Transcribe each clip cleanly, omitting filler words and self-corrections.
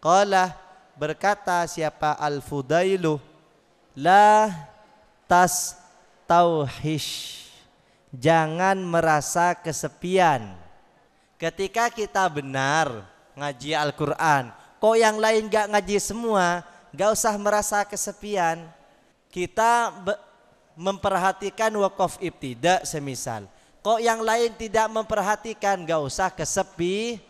Qala, berkata siapa Al-Fudailu, la tastauhish, jangan merasa kesepian. Ketika kita benar ngaji Al-Quran, kok yang lain gak ngaji semua, gak usah merasa kesepian. Kita memperhatikan wakaf ibtida semisal, kok yang lain tidak memperhatikan, gak usah kesepi.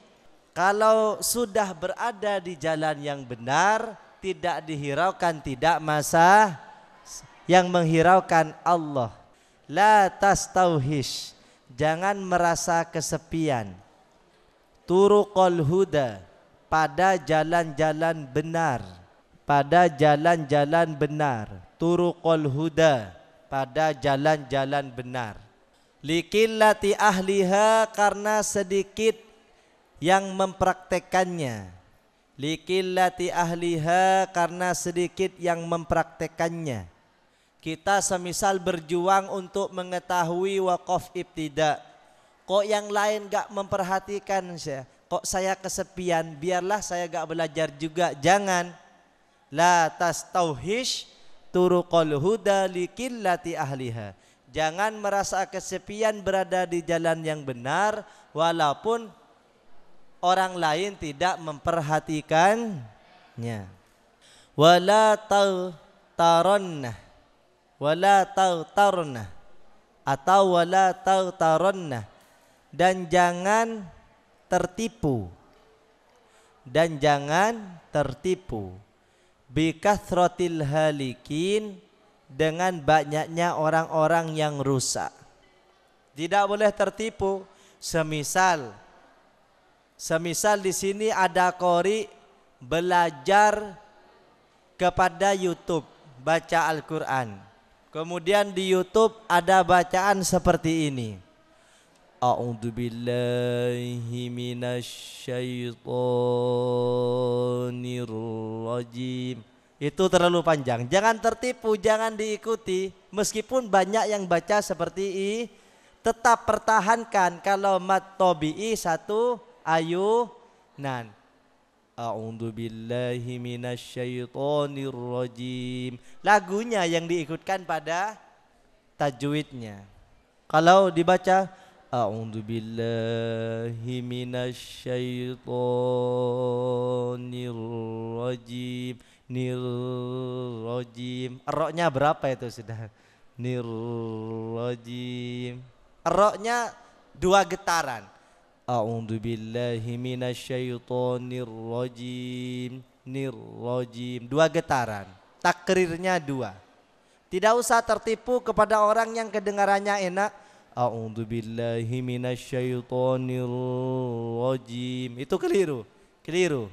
Kalau sudah berada di jalan yang benar, tidak dihiraukan, tidak masa yang menghiraukan Allah. La tastauhish, jangan merasa kesepian. Turuqul huda, pada jalan-jalan benar, pada jalan-jalan benar. Turuqul huda, pada jalan-jalan benar. Likillati ahliha, karena sedikit yang mempraktekannya. Likillati ahliha, karena sedikit yang mempraktekannya. Kita semisal berjuang untuk mengetahui wakaf ibtida, kok yang lain gak memperhatikan saya, kok saya kesepian, biarlah saya gak belajar juga. Jangan. La tastauhish turuqul huda likillati ahliha, jangan merasa kesepian berada di jalan yang benar walaupun orang lain tidak memperhatikannya. Wala tautaronna, wala tautaronna, atau wala tautaronna, dan jangan tertipu, dan jangan tertipu. Bikathrotil halikin, dengan banyaknya orang-orang yang rusak. Tidak boleh tertipu. Semisal di sini ada qori belajar kepada YouTube baca Al-Quran, kemudian di YouTube ada bacaan seperti ini. A'udzubillahi minasyaitonirrajim. Itu terlalu panjang, jangan tertipu, jangan diikuti. Meskipun banyak yang baca seperti ini, tetap pertahankan. Kalau mat tabi'i satu ayunan. A'udzubillahi minasyaitonirrajim. Lagunya yang diikutkan pada tajwidnya. Kalau dibaca A'udzubillahi minasyaitonirrajim, nirrajim. Roknya berapa itu sudah? Nirrajim. Roknya 2 getaran. A'udzubillahi minasyaitonirrajim, nirrajim. 2 getaran. Takrirnya 2. Tidak usah tertipu kepada orang yang kedengarannya enak. A'udzubillahi minasyaitonirrajim. Itu keliru. Keliru.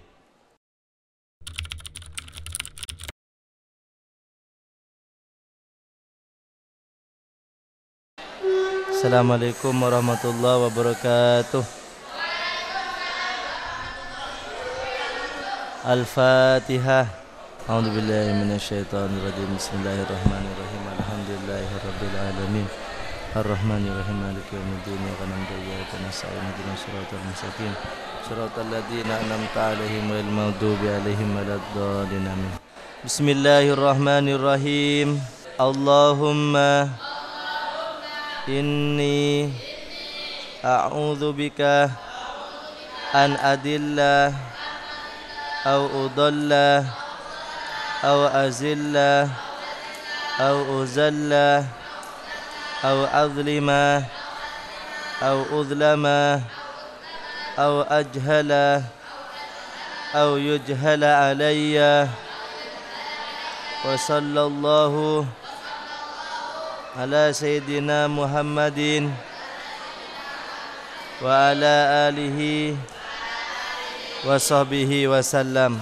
Assalamualaikum warahmatullahi wabarakatuh. Al-Fatihah. A'udzubillahi minasyaitonirrajim. Bismillahirrahmanirrahim. Alhamdulillahirabbil alamin. Ar-Rahmanirrahim. Maliki yaumiddin. Iyyaka na'budu wa iyyaka nasta'in. Ihdinas siratal mustaqim. Siratal ladzina an'amta 'alaihim ghairil maghdubi 'alaihim waladdallin. Amin. Bismillahirrahmanirrahim. Allahumma inni a'udzu bika an adilla au udalla au azilla au uzalla au azlima au udlama au ajhala au yujhala alayya. Wa sallallahu ala sayyidina Muhammadin wa ala alihi wa sahbihi wa sallam.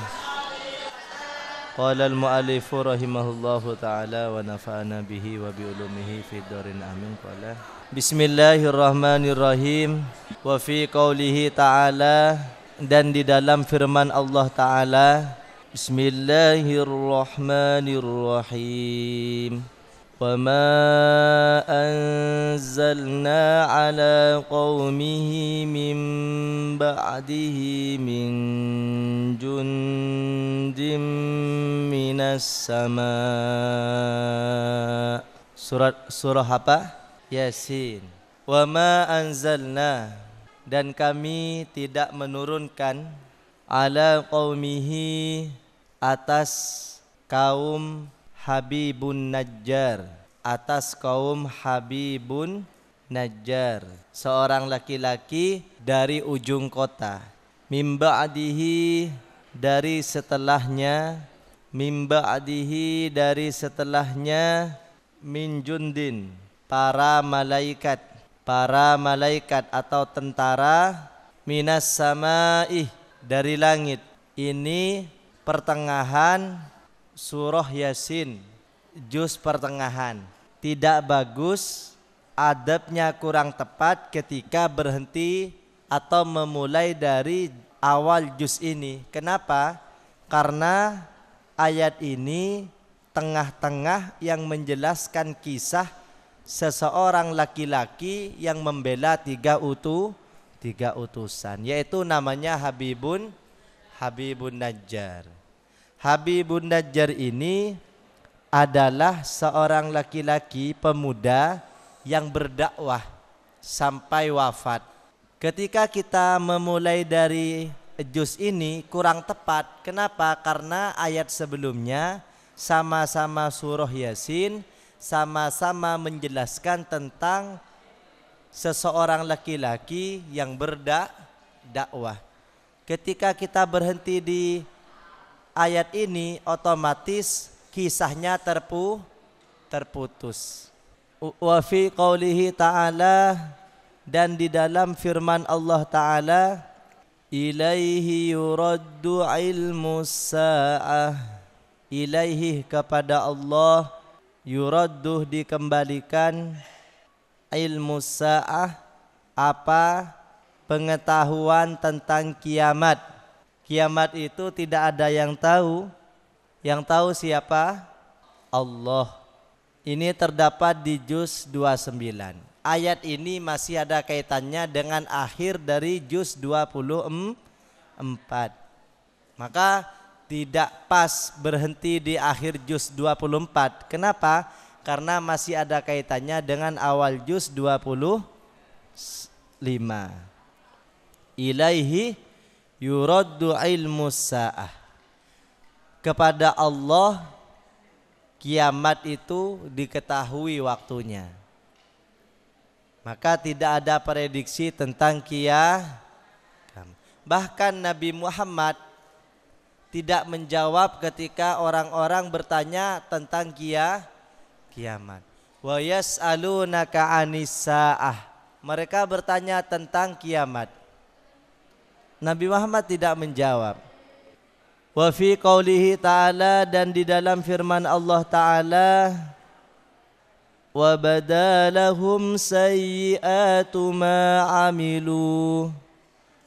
Qala al-mu'allifu rahimahullahu ta'ala wa nafa'ana bihi wa bi ulumihi fid darin amin. Qala Bismillahirrahmanirrahim. Wa fi qaulihi ta'ala, dan di dalam firman Allah ta'ala, Bismillahirrahmanirrahim. Wa ma anzalna ala qaumihi min ba'dihi min sama. Surah apa? Yasin. Wa ma anzalna, dan kami tidak menurunkan ala qaumihi, atas kaum Habibun Najjar, atas kaum Habibun Najjar, seorang laki-laki dari ujung kota. Min ba'dihi, dari setelahnya. Min ba'dihi, dari setelahnya. Min jundin, para malaikat atau tentara. Minas sama'i, dari langit. Ini pertengahan surah Yasin, juz pertengahan. Tidak bagus, adabnya kurang tepat ketika berhenti atau memulai dari awal juz ini. Kenapa? Karena ayat ini tengah-tengah yang menjelaskan kisah seseorang laki-laki yang membela tiga utusan, yaitu namanya Habibun Najjar. Habibun Najjar ini adalah seorang laki-laki pemuda yang berdakwah sampai wafat. Ketika kita memulai dari juz ini kurang tepat. Kenapa? Karena ayat sebelumnya sama-sama surah Yasin, sama-sama menjelaskan tentang seseorang laki-laki yang berdakwah. Ketika kita berhenti di ayat ini, otomatis kisahnya terputus. Wa fi qaulihi ta'ala, dan di dalam firman Allah Ta'ala, ilaihi yuraddu ilmu sa'ah, ilaihi, kepada Allah, yuraddu, dikembalikan, ilmu sa'ah, apa? Pengetahuan tentang kiamat. Kiamat itu tidak ada yang tahu. Yang tahu siapa? Allah. Ini terdapat di juz 29. Ayat ini masih ada kaitannya dengan akhir dari juz 24. Maka tidak pas berhenti di akhir juz 24. Kenapa? Karena masih ada kaitannya dengan awal juz 25. Ilaihi yuraddu ilmu sa'ah. Kepada Allah kiamat itu diketahui waktunya. Maka tidak ada prediksi tentang kiamat. Bahkan Nabi Muhammad tidak menjawab ketika orang-orang bertanya tentang kiamat. Wa yas'alunaka 'anis sa'ah. Mereka bertanya tentang kiamat. Nabi Muhammad tidak menjawab. Wa fi qaulihi ta'ala, dan di dalam firman Allah Ta'ala, wa badalahum sayyi'atu ma amilu.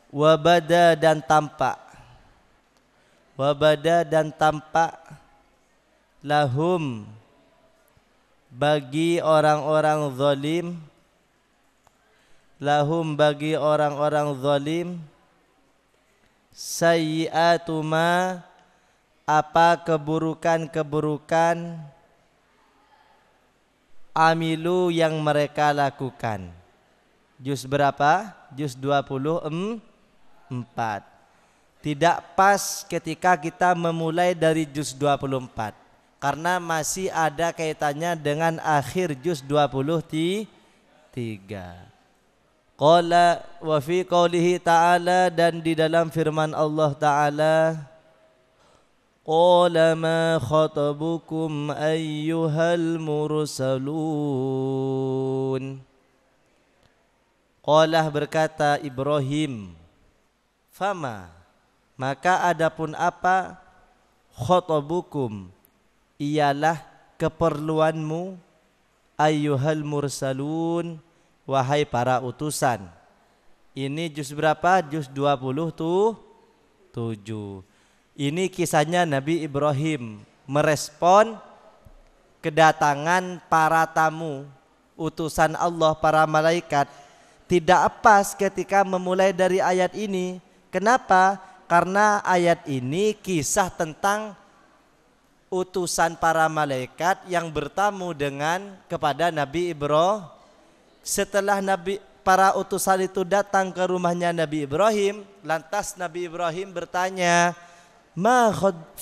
Wa bada, dan tampak. Wa bada, dan tampak, lahum, bagi orang-orang zalim, lahum, bagi orang-orang zalim, sayyi'atu ma, apa keburukan-keburukan, amilu, yang mereka lakukan. Juz berapa? Juz 24. Tidak pas ketika kita memulai dari juz 24 karena masih ada kaitannya dengan akhir juz 23. Qala wa fi qaulihi ta'ala, dan di dalam firman Allah Ta'ala, qala ma khatabukum ayyuhal mursalun. Qala, berkata Ibrahim, fama, maka adapun apa, khatabukum, ialah keperluanmu, ayyuhal mursalun, wahai para utusan. Ini juz berapa? Juz 27. Ini kisahnya Nabi Ibrahim merespon kedatangan para tamu utusan Allah, para malaikat. Tidak pas ketika memulai dari ayat ini. Kenapa? Karena ayat ini kisah tentang utusan para malaikat yang bertamu kepada Nabi Ibrahim. Setelah para utusan itu datang ke rumahnya Nabi Ibrahim, lantas Nabi Ibrahim bertanya,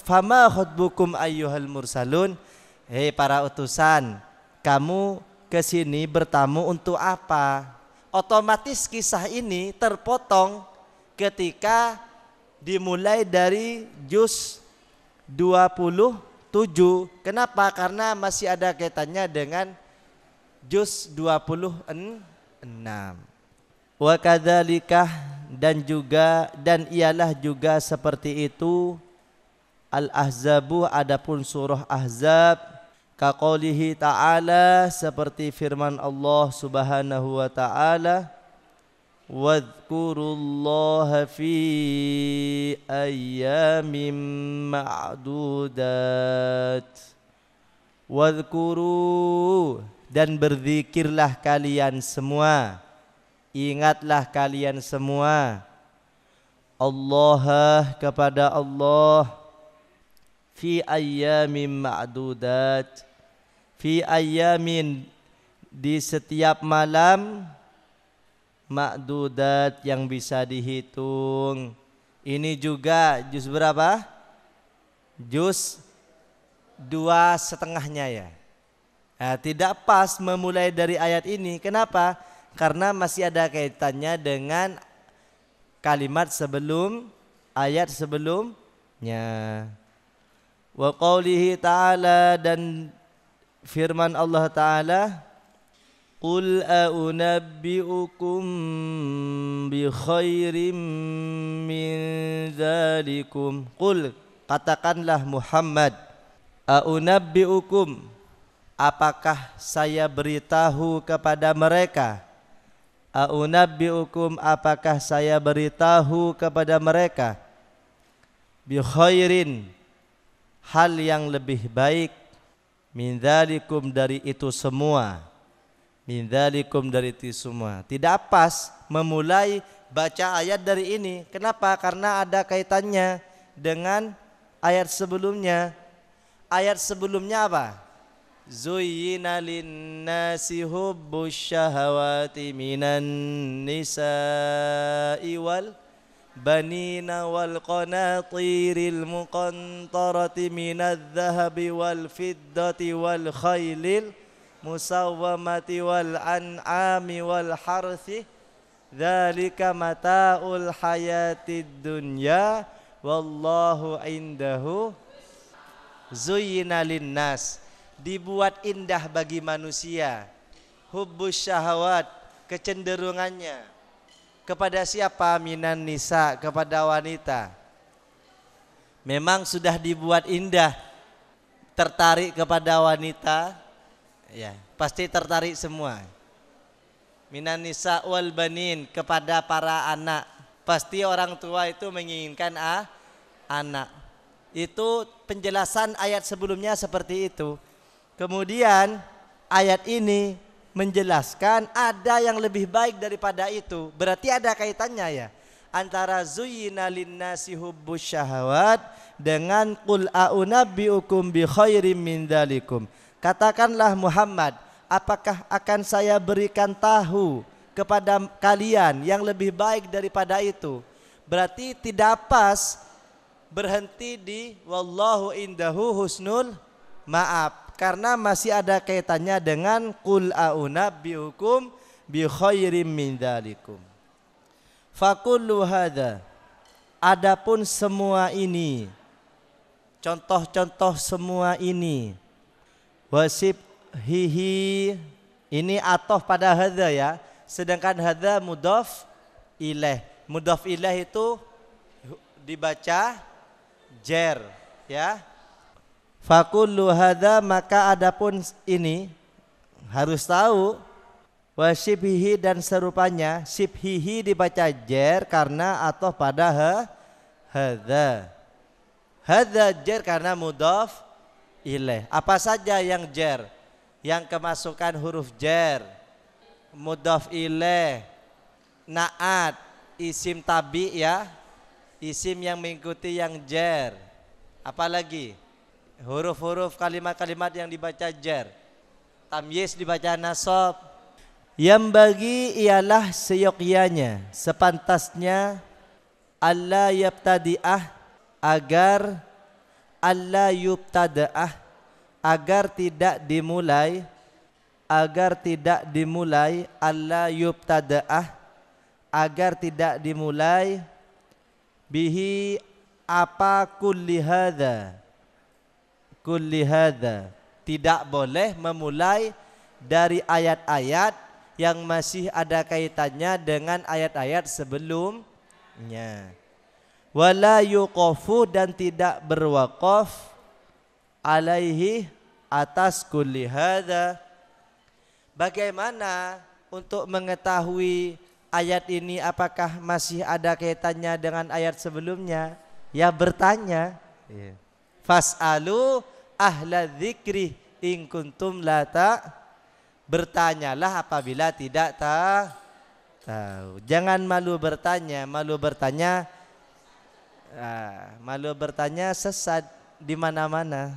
fama khutbukum ayyuhal mursalun? Hei para utusan, kamu kesini bertamu untuk apa? Otomatis kisah ini terpotong ketika dimulai dari juz 27. Kenapa? Karena masih ada kaitannya dengan juz 26. Wa kadzalika, dan ialah juga seperti itu Al-Ahzabu, adapun surah Ahzab, kaqaulihi ta'ala, seperti firman Allah Subhanahu wa ta'ala, wadhkurullaha fi ayyamin ma'dudat. Wadhkuru, dan berzikirlah kalian semua, ingatlah kalian semua Allah, kepada Allah, fi ayyamin ma'dudat, fi ayyamin, di setiap malam, ma'dudat, yang bisa dihitung. Ini juga juz berapa? Juz 2,5 ya. Nah, tidak pas memulai dari ayat ini. Kenapa? Karena masih ada kaitannya dengan kalimat sebelum ayat sebelumnya. Wa qaulihi ta'ala, dan firman Allah Ta'ala, qul a'unabbi'ukum bi khairim min dzalikum. Qul, katakanlah Muhammad, a'unabbi'ukum, apakah saya beritahu kepada mereka? A'unabbi'ukum, apakah saya beritahu kepada mereka? Bi khairin, hal yang lebih baik, min dzalikum, dari itu semua. Min dzalikum, dari itu semua. Tidak pas memulai baca ayat dari ini. Kenapa? Karena ada kaitannya dengan ayat sebelumnya. Ayat sebelumnya apa? Zuyyina linnasi hubbus syahawati minan nisa'i wal banina wal qanatiril muqantarati minadh dhahabi wal fiddati wal khailil musawwamati wal an'ami wal harthi, dzalika mata'ul hayatid dunya wallahu indahu. Zuyyina linnas, dibuat indah bagi manusia, hubbus syahawat, kecenderungannya kepada siapa? Minan nisa, kepada wanita. Memang sudah dibuat indah, tertarik kepada wanita, ya pasti tertarik semua. Minan nisa wal banin, kepada para anak, pasti orang tua itu menginginkan anak. Itu penjelasan ayat sebelumnya seperti itu. Kemudian ayat ini menjelaskan ada yang lebih baik daripada itu. Berarti ada kaitannya ya antara zuyyina linnasi hubbus syahawat dengan qul a'unabbi'ukum bi khairim min dzalikum. Katakanlah Muhammad, apakah akan saya berikan tahu kepada kalian yang lebih baik daripada itu? Berarti tidak pas berhenti di wallahu indahu husnul ma'ab, karena masih ada kaitannya dengan qul a'unabbi'ukum bi khairim min dzalikum. Fakullu hadza, adapun semua ini, contoh-contoh semua ini, wasibhihi, ini atof pada hadza ya, sedangkan hadza mudhaf ilaih. Mudhaf ilaih itu dibaca jer ya. Fakullu hadza, maka adapun ini harus tahu, wasibhihi, dan serupanya. Sibhihi dibaca jer karena atau pada hadza. Hadza jer karena mudhaf ilaih. Apa saja yang jer? Yang kemasukan huruf jer, mudhaf ilaih, naat, isim tabi ya, isim yang mengikuti yang jer. Apalagi huruf-huruf kalimat-kalimat yang dibaca jar. Tamyiz dibaca nasab. Yang bagi ialah seyogyanya, sepantasnya alla yabtadi'ah, agar alla yubtada'ah, agar tidak dimulai, alla yubtada'ah, agar tidak dimulai bihi apa kulli hadza, tidak boleh memulai dari ayat-ayat yang masih ada kaitannya dengan ayat-ayat sebelumnya. Wala yuqafu, dan tidak berwaqaf alaihi, atas kulli hadza. Bagaimana untuk mengetahui ayat ini apakah masih ada kaitannya dengan ayat sebelumnya? Ya bertanya. Fas'alu ahla dzikri in kuntum la bertanyalah apabila tidak tahu. Jangan malu bertanya. Malu bertanya sesat di mana-mana,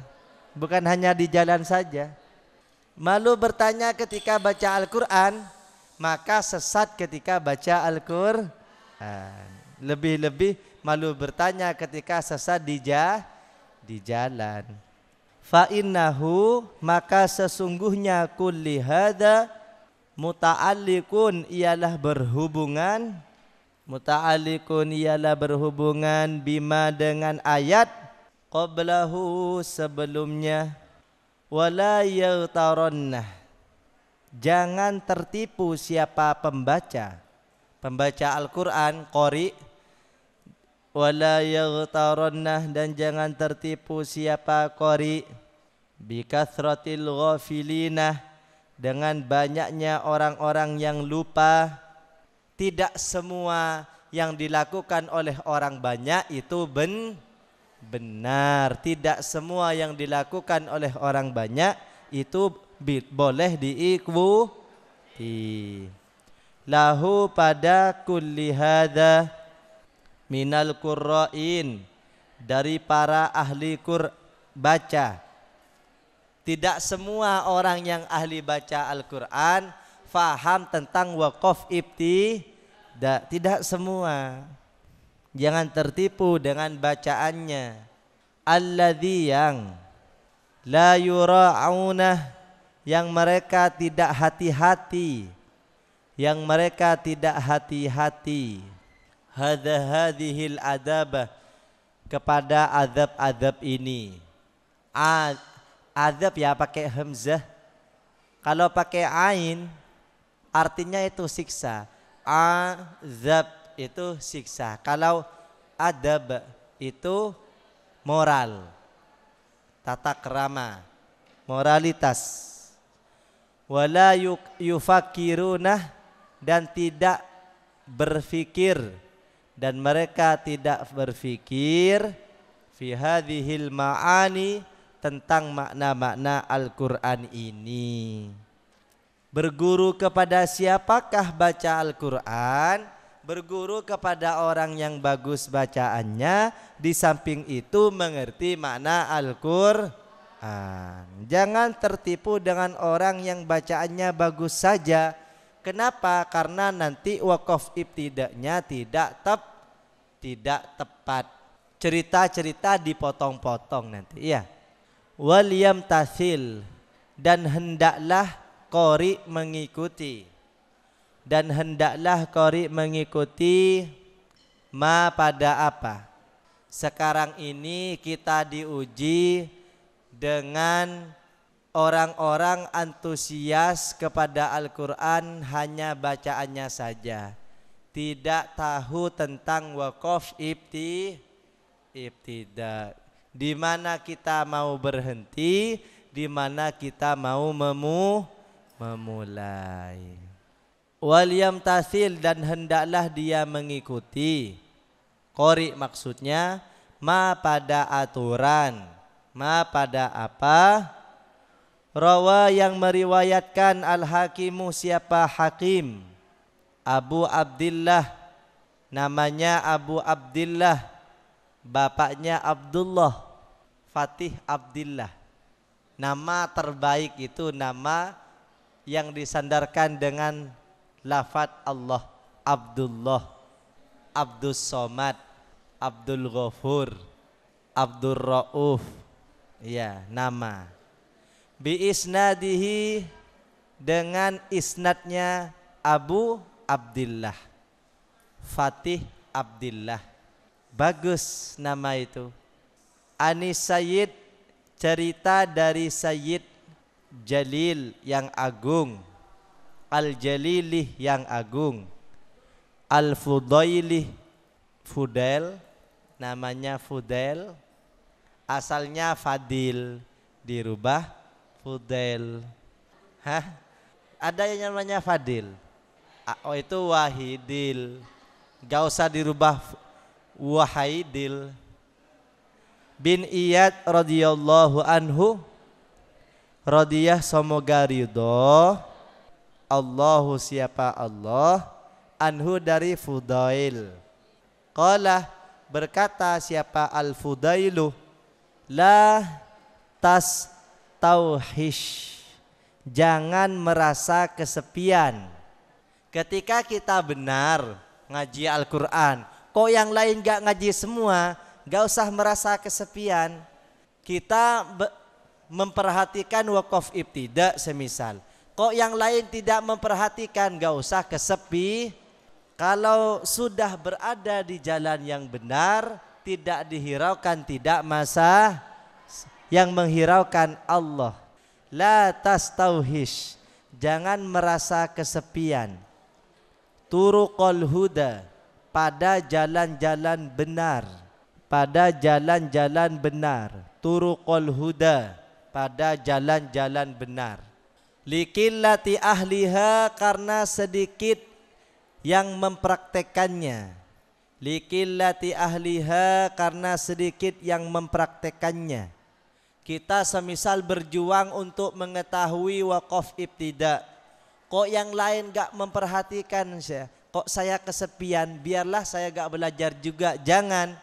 bukan hanya di jalan saja. Malu bertanya ketika baca Al-Quran, maka sesat ketika baca Al-Quran. Lebih-lebih malu bertanya ketika sesat di jalan. Fa innahu, maka sesungguhnya kulli hadza muta'alliqun, ialah berhubungan bima, dengan ayat qablahu, sebelumnya. Wala yaghtarannah, jangan tertipu siapa pembaca Al-Quran, qari. Wala yaghtarannah, dan jangan tertipu siapa qari bikathratil ghafilina, dengan banyaknya orang-orang yang lupa. Tidak semua yang dilakukan oleh orang banyak itu benar. Tidak semua yang dilakukan oleh orang banyak itu boleh diikuti. Lahu, pada kulli hadza minal qurra'in, dari para ahli baca. Tidak semua orang yang ahli baca Al-Quran faham tentang waqaf ibtidah. Tidak semua. Jangan tertipu dengan bacaannya. Alladzi, yang la yura'unah, yang mereka tidak hati-hati. Hadhil adabah, kepada adab-adab ini. Adab ya pakai hamzah. Kalau pakai ain artinya itu siksa. Azab itu siksa. Kalau adab itu moral, tata krama, moralitas. Wala yufakirunah, dan tidak berfikir, dan mereka tidak berfikir fi hadhil ma'ani, tentang makna-makna Al-Quran ini. Berguru kepada siapakah baca Al-Quran? Berguru kepada orang yang bagus bacaannya. Di samping itu mengerti makna Al-Quran. Jangan tertipu dengan orang yang bacaannya bagus saja. Kenapa? Karena nanti waqaf ibtida'nya tidak tepat. Cerita-cerita dipotong-potong nanti. Iya. Wal yamtathil, dan hendaklah qari mengikuti, ma, pada apa. Sekarang ini kita diuji dengan orang-orang antusias kepada Al-Quran hanya bacaannya saja, tidak tahu tentang waqaf ibtidah. Di mana kita mau berhenti, di mana kita mau memulai. Wal yamtathil, dan hendaklah dia mengikuti. Qari maksudnya ma, pada aturan, ma, pada apa. Rawa, yang meriwayatkan, Al-Hakimu, siapa Hakim, Abu Abdillah, namanya Abu Abdillah, bapaknya Abdullah. Fatih Abdillah. Nama terbaik itu nama yang disandarkan dengan lafadz Allah. Abdullah, Abdus Somad, Abdul Ghafur, Abdur Rauf. Ya, nama. Bi isnadihi, dengan isnadnya Abu Abdillah, Fatih Abdillah. Bagus nama itu. Anis Sayyid, cerita dari Sayyid Jalil yang agung, Al-Jalilih yang agung, Al-Fudailih, Fudail, namanya Fudail, asalnya Fadil, dirubah Fudail. Hah? Ada yang namanya Fadil. Oh, itu Wahidil. Gak usah dirubah Wahidil. Bin Iyad radhiyallahu anhu, radiyah semoga ridho Allahu siapa Allah, anhu dari Fudail. Qala, berkata siapa Al-Fudailu, la tas tauhish, jangan merasa kesepian. Ketika kita benar ngaji Al-Quran, kok yang lain gak ngaji semua, gak usah merasa kesepian. Kita memperhatikan wakaf ibtida semisal, kok yang lain tidak memperhatikan, gak usah kesepi. Kalau sudah berada di jalan yang benar, tidak dihiraukan, tidak masa yang menghiraukan Allah. La tastauhish, jangan merasa kesepian. Turuqul huda, pada jalan-jalan benar, pada jalan-jalan benar. Turuqul huda, pada jalan-jalan benar. Likillati ahliha, karena sedikit yang mempraktekannya. Likillati ahliha, karena sedikit yang mempraktekannya. Kita semisal berjuang untuk mengetahui wakaf ibtida, kok yang lain gak memperhatikan saya, kok saya kesepian, biarlah saya gak belajar juga. Jangan.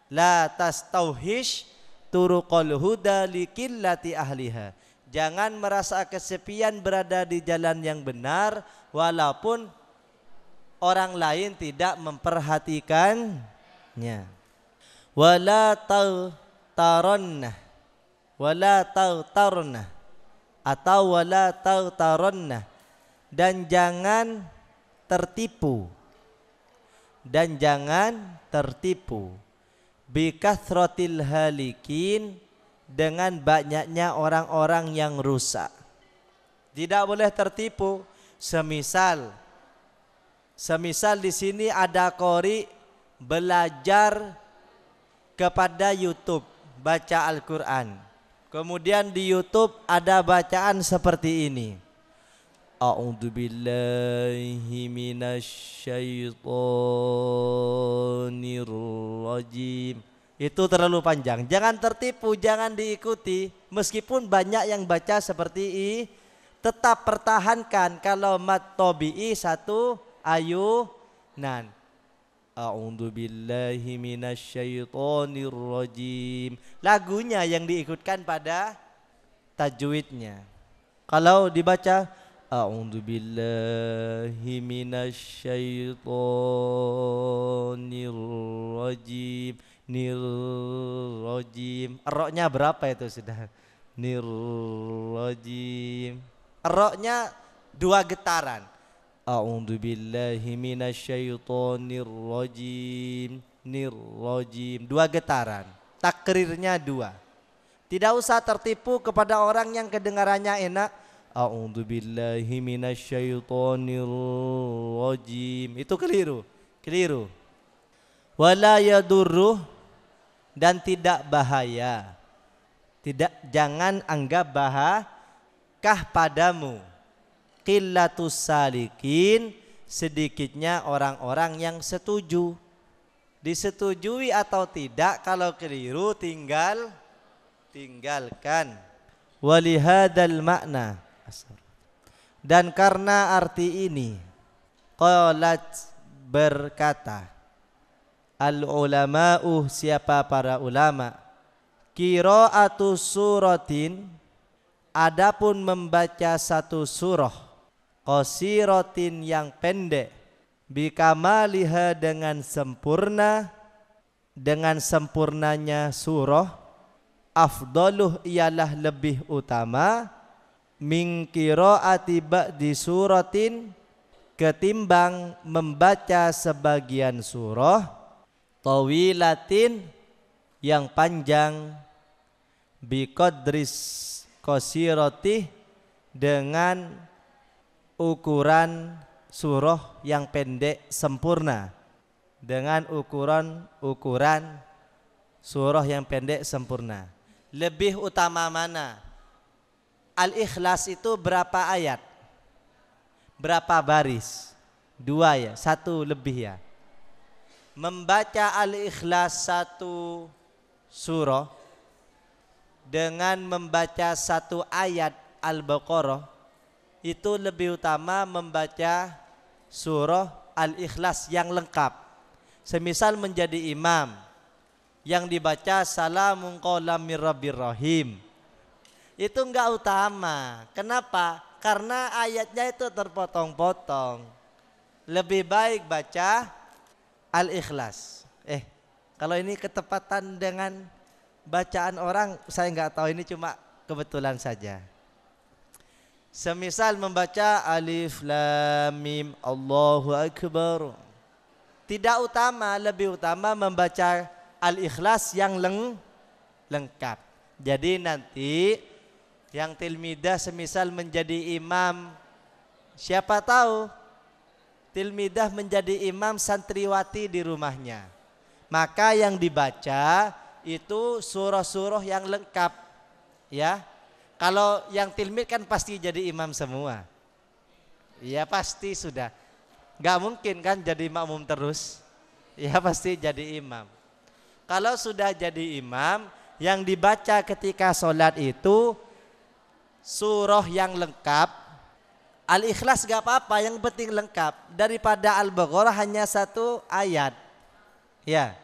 La tastauhish turuqul huda likillati ahliha, jangan merasa kesepian berada di jalan yang benar walaupun orang lain tidak memperhatikannya. Wala tautaronna, wala tautaronna, atau wala tautaronna, dan jangan tertipu, dan jangan tertipu. Bikathrotil halikin, dengan banyaknya orang-orang yang rusak. Tidak boleh tertipu. Semisal di sini ada qori belajar kepada YouTube, baca Al-Quran. Kemudian di YouTube ada bacaan seperti ini. A'udzu billahi minasyaitonir rajim. Itu terlalu panjang. Jangan tertipu, jangan diikuti. Meskipun banyak yang baca seperti ini, tetap pertahankan. Kalau mat tabi'i satu ayunan. A'udzu billahi minasyaitonir rajim. Lagunya yang diikutkan pada tajwidnya. Kalau dibaca A'udzu billahi minasyaitonir rajim, nirrajim. Roknya berapa itu sudah? Nirrajim. Roknya 2 getaran. A'udzu billahi minasyaitonir rajim, nirrajim. 2 getaran. Takrirnya 2. Tidak usah tertipu kepada orang yang kedengarannya enak. A'udzu billahi minasyaitonir rajim. Itu keliru. Wala yadurruh, dan tidak bahaya. Jangan anggap bahakah padamu. Qillatus salikin, sedikitnya orang-orang yang setuju. Disetujui atau tidak, kalau keliru tinggalkan. Walihadal makna, dan karena arti ini, qalat, berkata, al ulama'u, siapa para ulama, Qiraatu suratin, adapun membaca satu surah, qasiratin yang pendek, bikamaliha dengan sempurna, dengan sempurnanya surah, afdaluh ialah lebih utama, min qiraati ba'di suratin, ketimbang membaca sebagian surah, tawilatin yang panjang, biqadris qasirati dengan ukuran surah yang pendek sempurna, dengan ukuran surah yang pendek sempurna. Lebih utama mana? Al-Ikhlas itu berapa ayat? Berapa baris? 2 ya, 1 lebih ya. Membaca Al-Ikhlas 1 surah dengan membaca 1 ayat Al-Baqarah itu lebih utama membaca surah Al-Ikhlas yang lengkap. Semisal menjadi imam yang dibaca salamun qaulam mir rabbir rahim, itu enggak utama. Kenapa? Karena ayatnya itu terpotong-potong. Lebih baik baca Al-Ikhlas. Kalau ini ketepatan dengan bacaan orang, saya enggak tahu, ini cuma kebetulan saja. Semisal membaca Alif Lam Mim Allahu Akbar, tidak utama, lebih utama membaca Al-Ikhlas yang lengkap. Jadi nanti yang tilmidah semisal menjadi imam, siapa tahu tilmidah menjadi imam santriwati di rumahnya, maka yang dibaca itu surah-surah yang lengkap ya. Kalau yang tilmid kan pasti jadi imam semua ya, pasti sudah, gak mungkin kan jadi makmum terus ya, pasti jadi imam. Kalau sudah jadi imam, yang dibaca ketika sholat itu surah yang lengkap. Al-Ikhlas gak apa-apa, yang penting lengkap. Daripada Al-Baqarah hanya 1 ayat ya.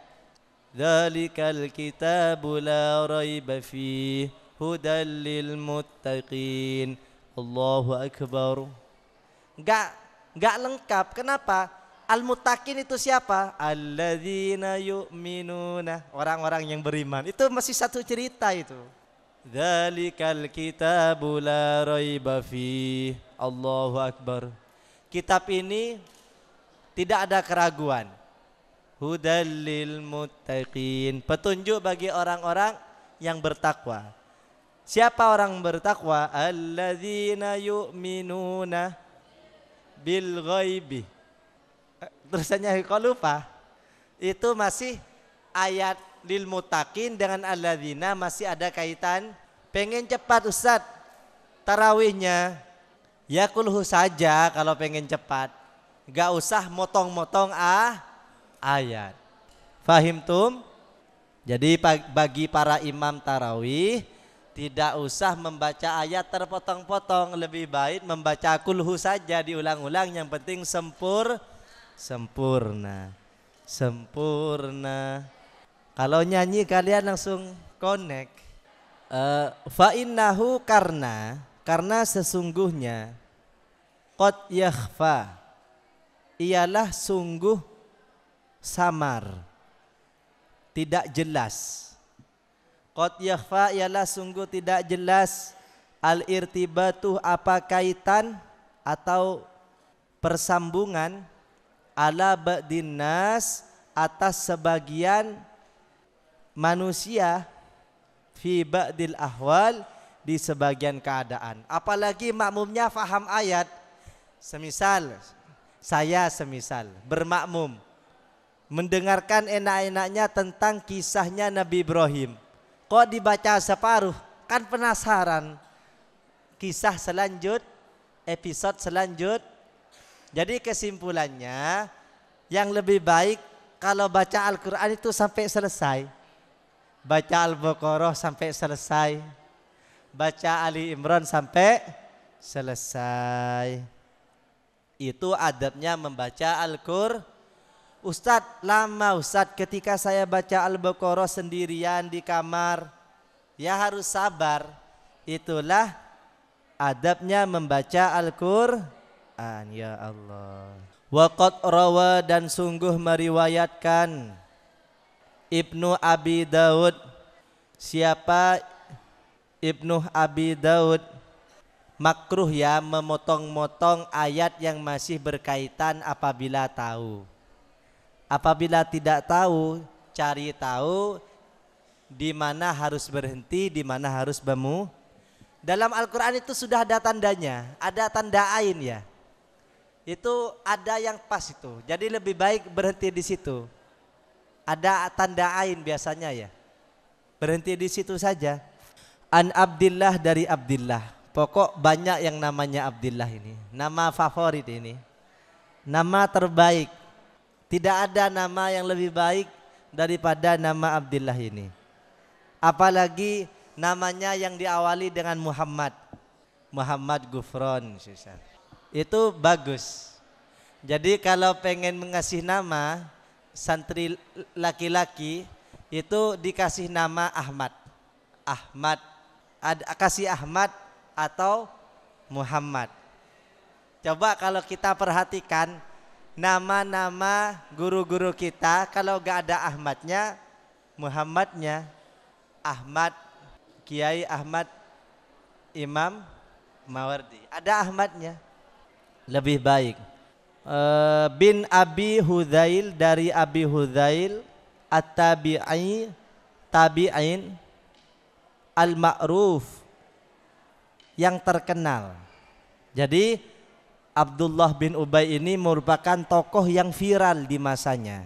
Dzalikal kitabu la raiba fihi hudal lil muttaqin Allahu Akbar. Gak lengkap. Kenapa? Al-muttaqin itu siapa? Alladzina yu'minuna, orang-orang yang beriman. Itu masih 1 cerita itu. Dzalikal kitabu la raiba fihi Allahu Akbar. Kitab ini tidak ada keraguan. Hudal lil muttaqin, petunjuk bagi orang-orang yang bertakwa. Siapa orang bertakwa? Alladzina yu'minuna bil ghaibi. Terusannya kok lupa. Itu masih ayat lil muttaqin dengan alladzina masih ada kaitan. Pengen cepat Ustaz tarawihnya, ya kulhu saja kalau pengen cepat. Gak usah motong-motong ayat. Fahimtum? Jadi bagi para imam tarawih tidak usah membaca ayat terpotong-potong, lebih baik membaca kulhu saja diulang-ulang, yang penting sempurna. Kalau nyanyi kalian langsung connect. Fa innahu, karena sesungguhnya, qad yakhfa, ialah sungguh samar, tidak jelas. Qad yakhfa ialah sungguh tidak jelas. Al-irtibatu, apa kaitan atau persambungan, ala ba'din nas, atas sebagian manusia, fi ba'dil ahwal, di sebagian keadaan. Apalagi makmumnya faham ayat. Semisal saya bermakmum, mendengarkan enak-enaknya tentang kisahnya Nabi Ibrahim, kok dibaca separuh, kan penasaran kisah episode selanjut. Jadi kesimpulannya, yang lebih baik kalau baca Al-Quran itu sampai selesai. Baca Al-Baqarah sampai selesai, baca Ali Imran sampai selesai. Itu adabnya membaca Al-Qur'an. Ustadz, lama Ustadz ketika saya baca Al-Baqarah sendirian di kamar, Ya harus sabar. Itulah adabnya membaca Al-Qur'an. Ya Allah. Wa qad rawa, dan sungguh meriwayatkan Ibnu Abi Daud. Siapa Ibnu Abi Daud? Makruh ya memotong-motong ayat yang masih berkaitan apabila tahu. Apabila tidak tahu, cari tahu di mana harus berhenti, di mana harus bemu. Dalam Al-Quran itu sudah ada tandanya, ada tanda ain ya. Itu ada yang pas itu. Jadi lebih baik berhenti di situ. Ada tanda ain biasanya ya. Berhenti di situ saja. An Abdillah, dari Abdillah. Pokok banyak yang namanya Abdillah ini. Nama favorit ini. Nama terbaik. Tidak ada nama yang lebih baik daripada nama Abdillah ini. Apalagi namanya yang diawali dengan Muhammad. Muhammad Gufron. Itu bagus. Jadi kalau pengen mengasih nama santri laki-laki itu dikasih nama Ahmad. Ahmad. Kasih Ahmad atau Muhammad. Coba kalau kita perhatikan nama-nama guru-guru kita, kalau gak ada Ahmadnya, Muhammadnya. Ahmad, Kiai Ahmad Imam Mawardi, ada Ahmadnya, lebih baik. Bin Abi Hudzail, dari Abi Hudzail, at-tabi'i, tabi'in, al-ma'ruf, yang terkenal. Jadi Abdullah bin Ubay ini merupakan tokoh yang viral di masanya.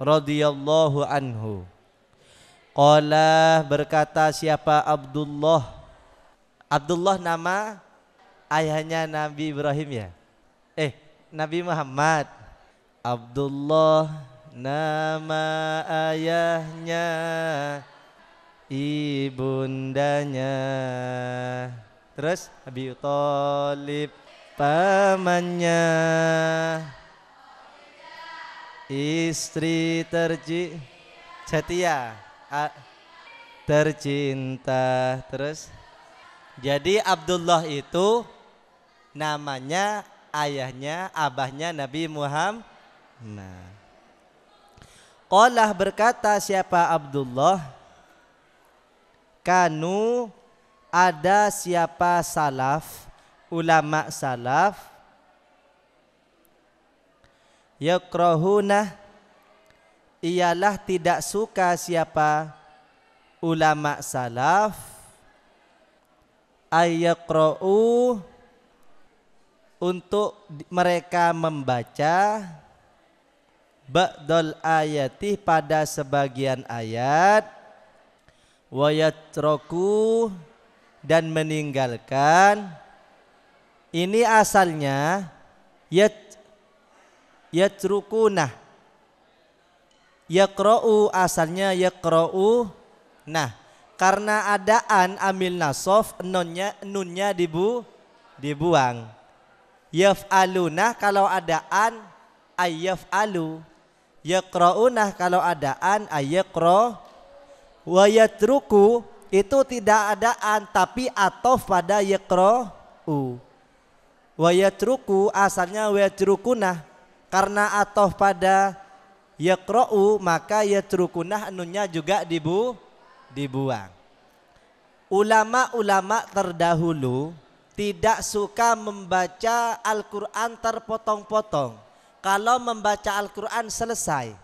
Radhiyallahu anhu. Qala, berkata siapa Abdullah. Abdullah nama ayahnya Nabi Ibrahim ya? Nabi Muhammad. Abdullah nama ayahnya, ibundanya. Terus Abi Thalib pamannya, istri setia, tercinta. Terus jadi Abdullah itu namanya ayahnya, abahnya Nabi Muhammad. Nah, Qalah, berkata siapa Abdullah, kanu, ada siapa salaf, ulama salaf, yakrahuna, ialah tidak suka siapa ulama salaf, ayakra'u, untuk mereka membaca, ba'dal ayati, pada sebagian ayat, wayatroku, dan meninggalkan. Ini asalnya yatrukuna, yakra'u asalnya yakra'u. Nah, karena adaan amil nasof, nunnya dibuang. Yaf'aluna kalau adaan ayyaf'alu, yakra'una kalau adaan ayyakra. Wa yatruku itu tidak adaan tapi atof pada yakra'u. Wa yatruku asalnya wa yatrukuna, karena atof pada yakra'u maka yatrukuna nunnya juga dibuang. Ulama-ulama terdahulu tidak suka membaca Al-Quran terpotong-potong. Kalau membaca Al-Quran selesai,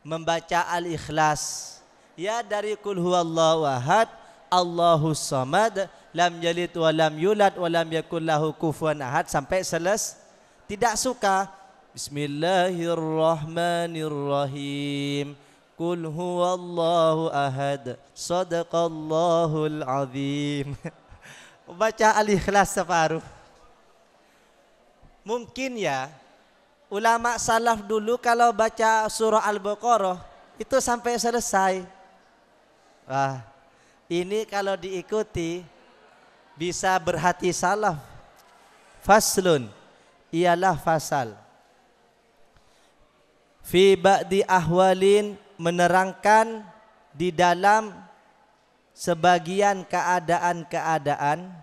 membaca Al-Ikhlas, ya dari Qul huwallahu ahad, Allahus samad, lam yalid wa lam yulad wa lam yakul lahu kufuwan ahad, sampai selesai. Tidak suka Bismillahirrahmanirrahim, Qul huwallahu ahad, sadaqallahul azim. Baca Al-Ikhlas separuh. Mungkin ya ulama salaf dulu kalau baca surah Al-Baqarah itu sampai selesai. Wah, ini kalau diikuti bisa berhati salaf. Faslun, ialah fasal. Fi ba'di ahwalin, menerangkan di dalam sebagian keadaan-keadaan,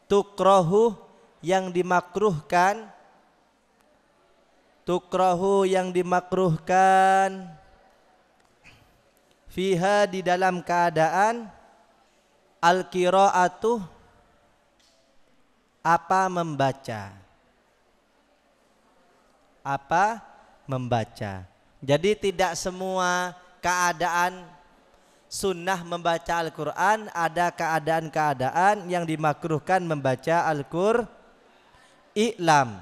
tukrahu yang dimakruhkan, fiha di dalam keadaan, al-qiraatu apa membaca. Jadi tidak semua keadaan sunnah membaca Al-Quran, ada keadaan-keadaan yang dimakruhkan membaca Al-Quran. I'lam,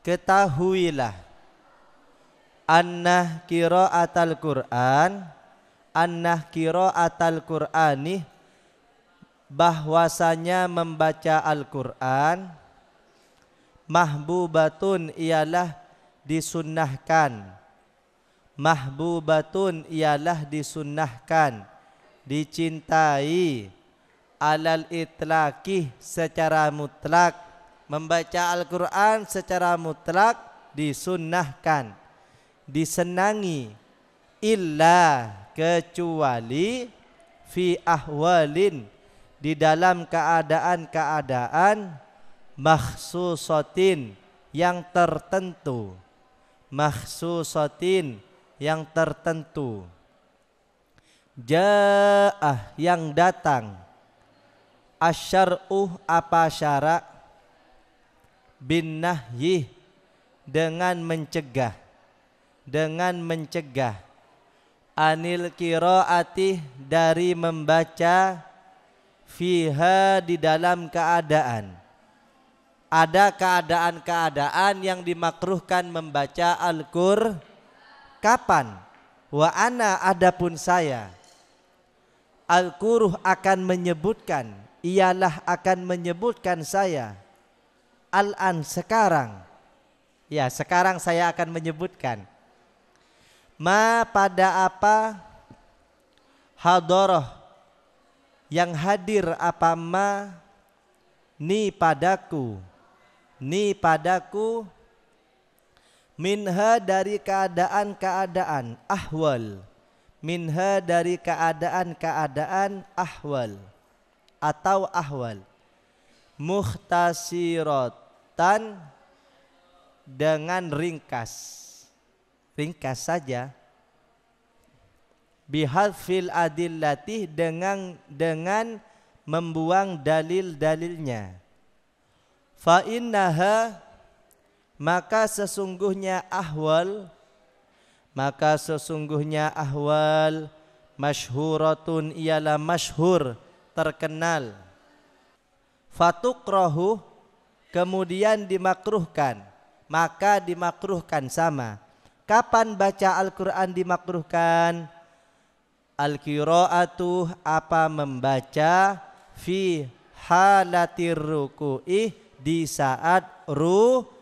ketahuilah, annah qira'atal Qur'ani, bahwasanya membaca Al-Quran, mahbubatun ialah disunnahkan, dicintai, alal itlaqih secara mutlak, membaca Al-Quran secara mutlak disunnahkan, disenangi, illa kecuali fi ahwalin di dalam keadaan-keadaan, makhsusatin yang tertentu, ja'ah yang datang, asyar'u apa syarak, bin nahyi dengan mencegah, anil qiraati dari membaca, fiha di dalam keadaan. Ada keadaan-keadaan yang dimakruhkan membaca Al-Qur'an. Kapan? Wa ana adapun saya, Al-Qur'an akan menyebutkan, ialah akan menyebutkan saya, al-an sekarang. Ya, sekarang saya akan menyebutkan. Ma pada apa, hadarah yang hadir apa, ma ni padaku, minha dari keadaan-keadaan, ahwal, minha dari keadaan-keadaan, ahwal atau ahwal, mukhtasiratan dengan ringkas saja, bihadfil adillati dengan membuang dalil-dalilnya. Fa innaha maka sesungguhnya ahwal masyhuratun ialah masyhur, terkenal. Fatukrahu kemudian dimakruhkan, maka dimakruhkan sama. Kapan baca Al-Quran dimakruhkan? Al-qira'atu apa membaca, fi halatir ruku'i di saat ruku.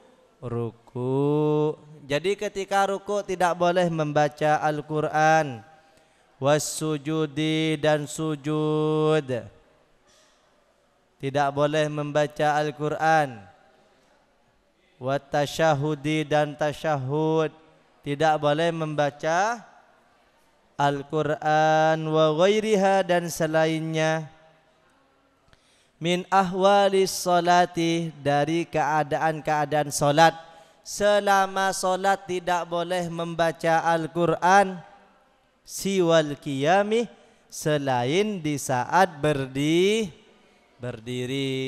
Jadi ketika ruku tidak boleh membaca Al-Quran. Wassujudi dan sujud tidak boleh membaca Al-Quran. Wattasyahudi dan tasyahud tidak boleh membaca Al-Quran. Wa ghairiha dan selainnya, min ahwalis salati dari keadaan-keadaan solat. Selama solat tidak boleh membaca Al-Quran, siwal qiyami selain di saat berdiri.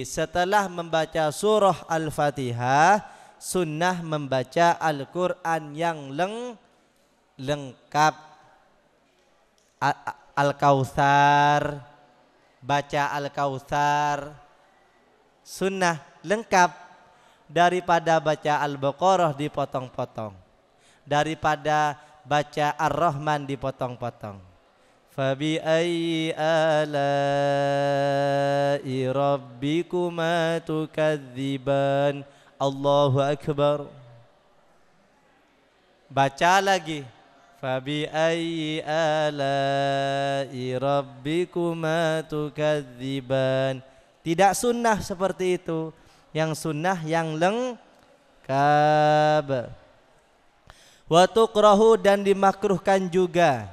Setelah membaca surah Al-Fatihah, sunnah membaca Al-Quran yang lengkap. Al-Kautsar, baca Al-Kautsar, sunnah lengkap, daripada baca Al-Baqarah dipotong-potong, daripada baca Ar-Rahman dipotong-potong. Fabi ayyi ala'i rabbikuma tukadziban. Allahu Akbar. Baca lagi. Fabi ayyi ala'i rabbikuma tukadziban. Tidak sunnah seperti itu. Yang sunnah yang lengkap. Wa tukrahu dan dimakruhkan juga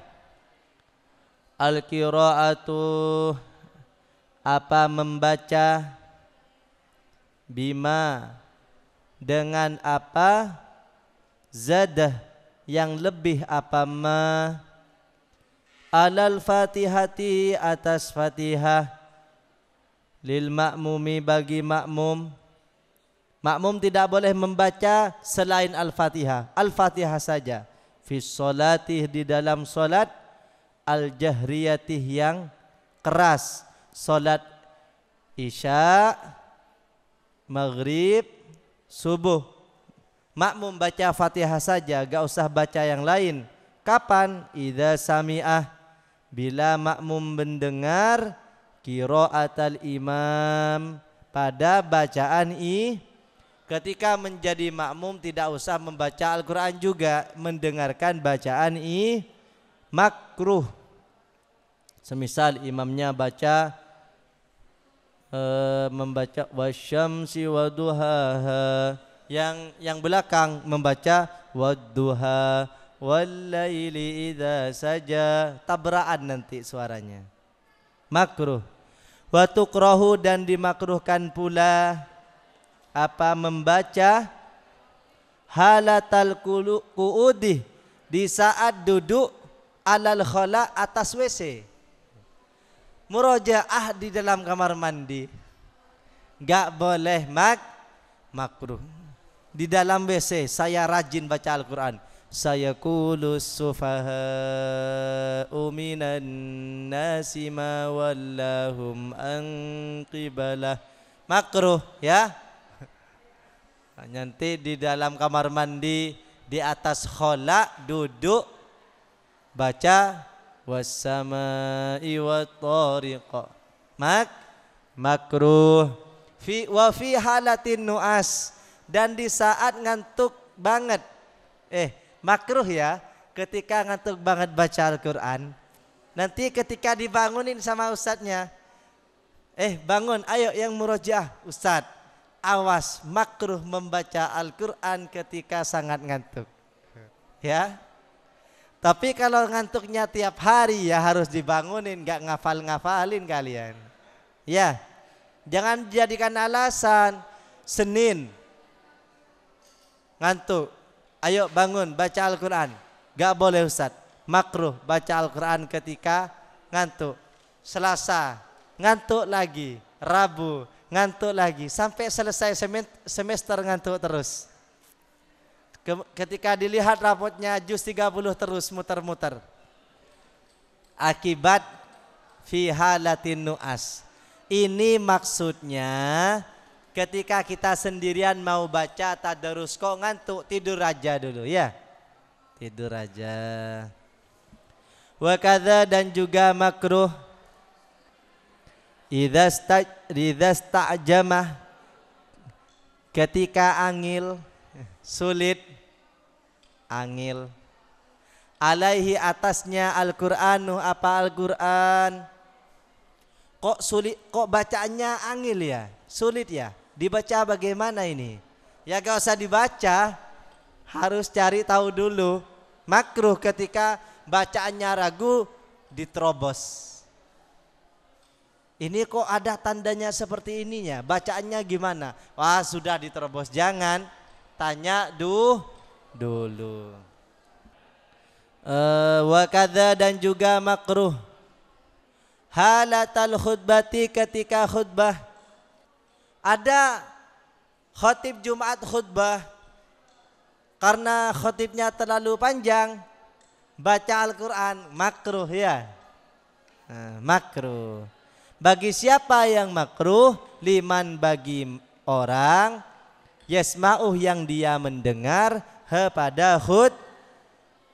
Al-qira'atu apa membaca, bima dengan apa, zadah yang lebih apa ma, alal fatihati atas fatihah, lil ma'mumi bagi makmum. Makmum tidak boleh membaca selain al-fatihah, al-fatihah saja. Fi sholati di dalam solat, al-jahriyatih yang keras, solat isya, maghrib, subuh. Makmum baca fatihah saja, gak usah baca yang lain. Kapan? Idza sami'ah, bila makmum mendengar qiraatal imam, pada bacaan ketika menjadi makmum tidak usah membaca Al-Quran juga, mendengarkan bacaan makruh. Semisal imamnya membaca wasyamsi waduhaha, yang belakang membaca wadduha wallaili idza saja, tabraan nanti suaranya, makruh. Wa tukrahu dan dimakruhkan pula apa membaca halatal qu'udi, di saat duduk, alal khala atas WC. Murojaah di dalam kamar mandi gak boleh, makruh. Di dalam WC saya rajin baca Al-Quran. Saya kulus sufaha'u minan nasi ma wallahum an qibalah, makruh ya. Nanti di dalam kamar mandi di atas khala duduk baca wassama'i wattariqa, makruh. Wa fi halatin nu'as, dan di saat ngantuk banget, makruh ya, ketika ngantuk banget baca Al-Quran. Nanti ketika dibangunin sama ustadznya, bangun, ayo yang murojaah, ustadz awas, makruh membaca Al-Quran ketika sangat ngantuk ya. Tapi kalau ngantuknya tiap hari ya harus dibangunin, gak ngafalin kalian ya. Jangan jadikan alasan Senin ngantuk, ayo bangun baca Al-Quran. Gak boleh Ustaz, makruh baca Al-Quran ketika ngantuk. Selasa ngantuk lagi, Rabu ngantuk lagi, sampai selesai semester ngantuk terus. Ketika dilihat rapotnya juz 30 terus muter-muter. Akibat fi halatin nu'as. Ini maksudnya ketika kita sendirian mau baca tadarus, kok ngantuk, tidur aja dulu ya. Tidur aja. Wa kadza, dan juga makruh idza sta'jamah, ketika angil, sulit, angil, alaihi atasnya Al-Qur'anu apa Al-Qur'an, kok sulit, kok bacaannya angil ya, sulit ya, dibaca bagaimana ini? Ya gak usah dibaca, harus cari tahu dulu. Makruh ketika bacaannya ragu, diterobos. Ini kok ada tandanya seperti ininya, bacaannya gimana? Wah sudah diterobos, jangan, tanya dulu. Wa kadza, dan juga makruh halatal khutbati, ketika khutbah. Ada khotib Jumat khutbah, karena khotibnya terlalu panjang baca Al-Quran, makruh ya. Makruh. Bagi siapa yang makruh? Liman, bagi orang yasma'uh yang dia mendengar pada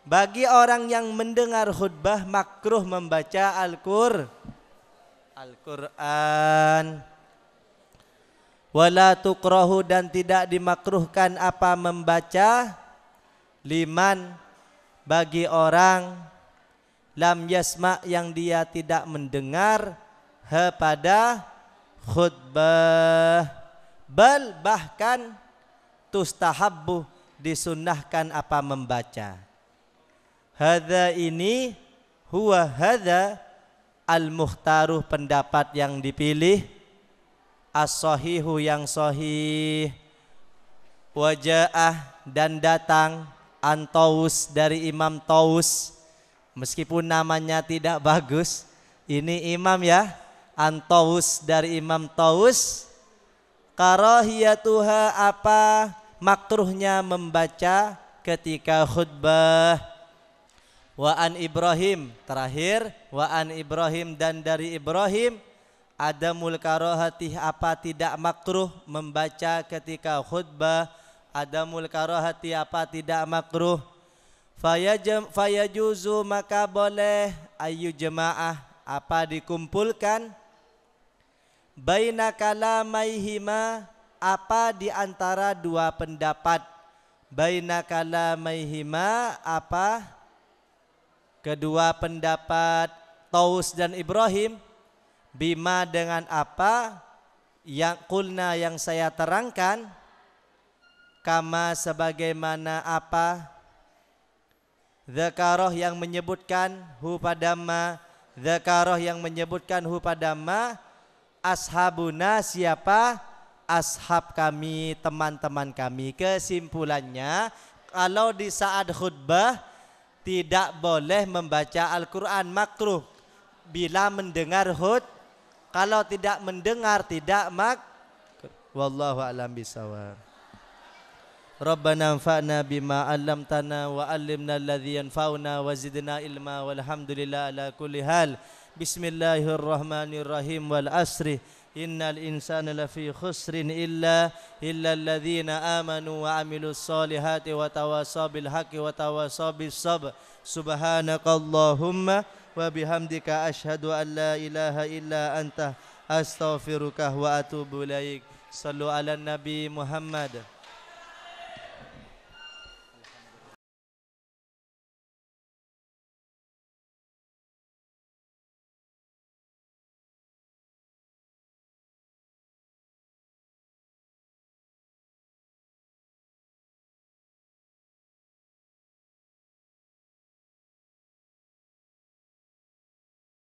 bagi orang yang mendengar khutbah makruh membaca Al-Quran. Wala tukrahu, dan tidak dimakruhkan apa membaca, liman, bagi orang lam yasma' yang dia tidak mendengar pada khutbah. Bal, bahkan tustahabbu, disunnahkan apa membaca. Hadza, ini, huwa hadza, al-mukhtaruh pendapat yang dipilih, as-sahihu yang sahih, waja'ah dan datang, an-Taus dari Imam Taus, meskipun namanya tidak bagus, ini imam ya, an-Taus dari Imam Taus, karahiyatuha apa makruhnya membaca ketika khutbah, wa an Ibrahim terakhir, wa an Ibrahim dan dari Ibrahim, adamul karahati apa tidak makruh membaca ketika khutbah, adamul karahati apa tidak makruh, fayajuzu maka boleh, ayu jemaah apa dikumpulkan, baina kalamaihima apa di antara dua pendapat, baina kalamaihima apa kedua pendapat Taus dan Ibrahim, bima dengan apa yang kulna yang saya terangkan, kama sebagaimana apa dzakaroh yang menyebutkan hu pada ma, dzakaroh yang menyebutkan hu pada ma, ashabuna siapa ashab kami, teman-teman kami. Kesimpulannya, kalau di saat khutbah tidak boleh membaca Al-Quran, makruh bila mendengar kalau tidak mendengar tidak wallahu a'lam bishawab. Rabbana anfa'na bima 'allamtana wa 'allimna alladhi yanfa'una wa zidna ilma walhamdulillah ala kulli hal. Bismillahirrahmanirrahim wal asri innal insana lafi khusrin illa alladhina amanu wa amilus solihati wa tawasaw bil haqqi wa tawasaw bis sabr. Subhanakallahumma wa bihamdika asyhadu an la ilaha illa anta astaghfiruka wa atubu ilaik. Sallu ala nabi Muhammad.